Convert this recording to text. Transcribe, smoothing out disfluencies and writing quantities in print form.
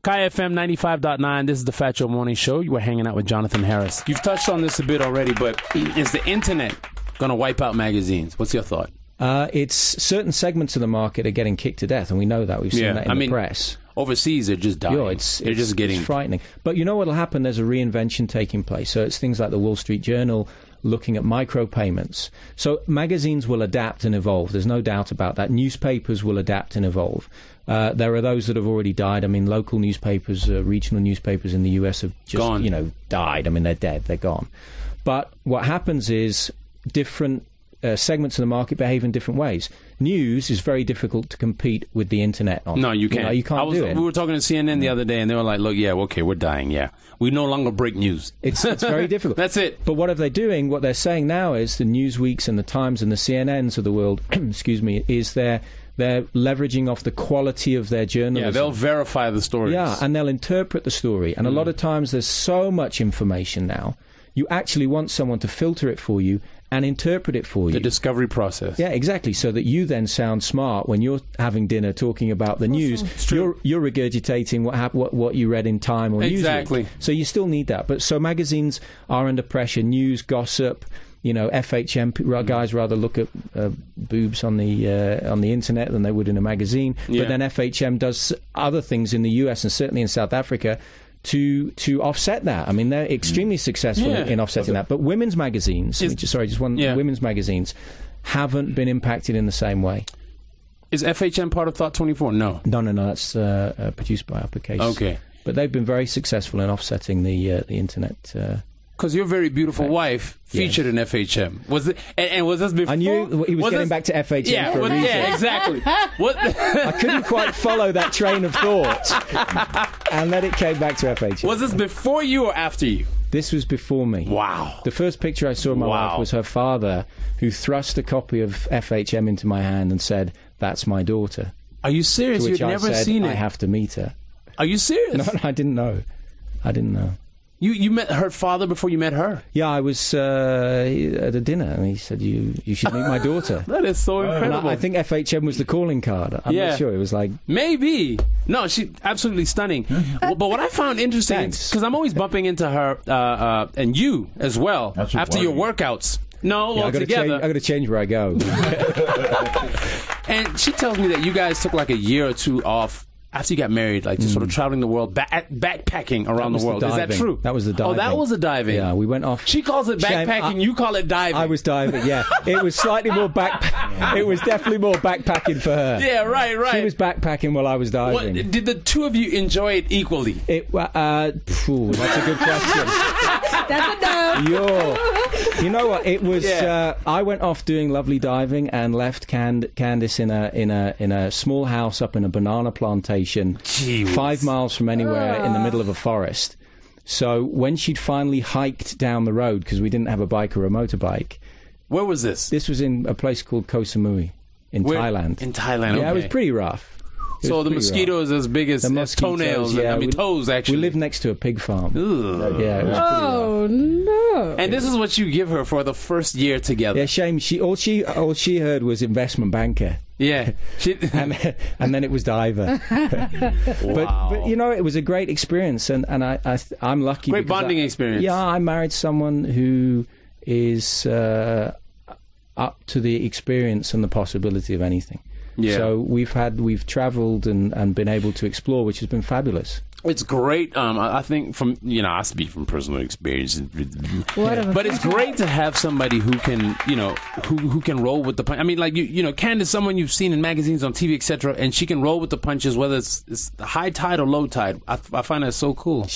KayaFM 95.9. This is the Fat Joe Morning Show. You were hanging out with Jonathan Harris. You've touched on this a bit already, but is the internet going to wipe out magazines? What's your thought? It's certain segments of the market are getting kicked to death, and we know that. We've seen that in the press. Overseas, they're just dying. They're just getting frightening. But you know what will happen? There's a reinvention taking place. So it's things like the Wall Street Journal looking at micropayments. So magazines will adapt and evolve. There's no doubt about that. Newspapers will adapt and evolve. There are those that have already died. I mean, local newspapers, regional newspapers in the US have just, died. I mean, they're dead. They're gone. But what happens is different segments of the market behave in different ways. News is very difficult to compete with the internet on. No, you can't. You can't do it. We were talking to CNN the other day, and they were like, look, we're dying, We no longer break news. It's very difficult. That's it. But what are they doing? What they're saying now is the Newsweeks and the Times and the CNNs of the world, excuse me, is they're leveraging off the quality of their journalism. Yeah, they'll verify the stories. Yeah, and they'll interpret the story. And a lot of times there's so much information now, you actually want someone to filter it for you and interpret it for you. The discovery process. Yeah, exactly. So that you then sound smart when you're having dinner talking about the news. You're regurgitating what you read in Time or Newsweek. Exactly. So you still need that. But so magazines are under pressure. News, gossip. FHM guys rather look at boobs on the internet than they would in a magazine. Yeah. But then FHM does other things in the US and certainly in South Africa to offset that. I mean, they're extremely successful in offsetting that. But women's magazines, women's magazines haven't been impacted in the same way. Is FHM part of Thought 24? No. No. That's produced by Application. Okay. But they've been very successful in offsetting the internet. Because your very beautiful wife featured in FHM. Was it? And was this before? I knew he was getting back to FHM for a reason. Yeah, exactly. I couldn't quite follow that train of thought, and then it came back to FHM. Was this before you or after you? This was before me. Wow. The first picture I saw of my wife was her father, who thrust a copy of FHM into my hand and said, "That's my daughter." Are you serious? To which You've never I said, seen it? I have to meet her. Are you serious? No, I didn't know. You met her father before you met her? Yeah, I was at a dinner, and he said, you should meet my daughter. That is so incredible. I think FHM was the calling card. I'm not sure. It was like... Maybe. No, she's absolutely stunning. But what I found interesting, because I'm always bumping into her, and you as well, after your workouts. No, together. I got to change where I go. And she tells me that you guys took like a year or two off after you got married, like just sort of traveling the world, backpacking around the world. Is that true? That was the diving. Oh, that was the diving. Yeah, we went off. She calls it backpacking. You call it diving. I was diving. Yeah, it was slightly more It was definitely more backpacking for her. Yeah, right. She was backpacking while I was diving. Did the two of you enjoy it equally? That's a good question. That's a no. You know what? It was. I went off doing lovely diving and left Candice in a small house up in a banana plantation, 5 miles from anywhere in the middle of a forest. So when she'd finally hiked down the road, because we didn't have a bike or a motorbike. Where was this? This was in a place called Koh Samui in Thailand. In Thailand, okay. Yeah, it was pretty rough. So the mosquitoes as big as toenails. Yeah, toes, actually. We lived next to a pig farm. Ugh. Yeah, it was oh, no. And this is what you give her for the first year together. Yeah, shame. All she heard was investment banker. Yeah. and then it was diver. Wow. But it was a great experience, and I'm lucky. Great bonding experience. Yeah, I married someone who is up to the experience and the possibility of anything. Yeah. So we've travelled and been able to explore, which has been fabulous. It's great. I think I speak from personal experience, but it's great to have somebody who can, who can roll with the punch. I mean, like Candace, someone you've seen in magazines, on TV, etc., and she can roll with the punches, whether it's high tide or low tide. I find that so cool.